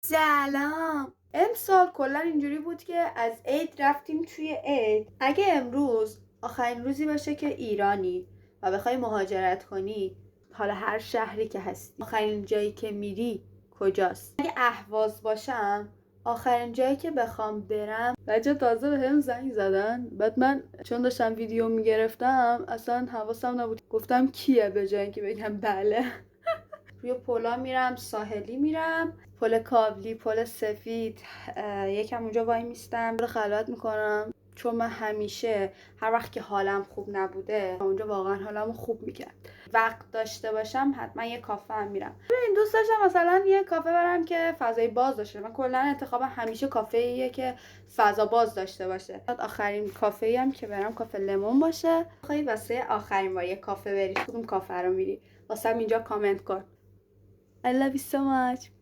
سلام. امسال کلا اینجوری بود که از عید رفتیم توی عید. اگه امروز آخرین روزی باشه که ایرانی و بخوای مهاجرت کنی، حالا هر شهری که هستی، آخرین جایی که میری کجاست؟ اگه اهواز باشم آخرین جایی که بخوام برم، بچه تازه به هم زنگ زدن، بعد من چون داشتم ویدیو میگرفتم اصلا حواسم نبود، گفتم کیه به جای اینکه بگم بله. روی پلا میرم، ساحلی میرم، پل کابلی، پل سفید، یکم اونجا وای میستم، رو خلوت میکنم، چون من همیشه هر وقت که حالم خوب نبوده اونجا واقعا حالمو خوب میکرد. وقت داشته باشم حتما یه کافه هم میرم. این دوست داشتم مثلا یه کافه برم که فضای باز داشته. من کلا انتخابم همیشه کافه ایه که فضا باز داشته باشه. آخرین کافه ای هم که برم کافه لمون باشه. خواهی واسه آخرین بار یه کافه بری، کدوم کافه رو میری؟ واسم اینجا کامنت کن. I love you so much.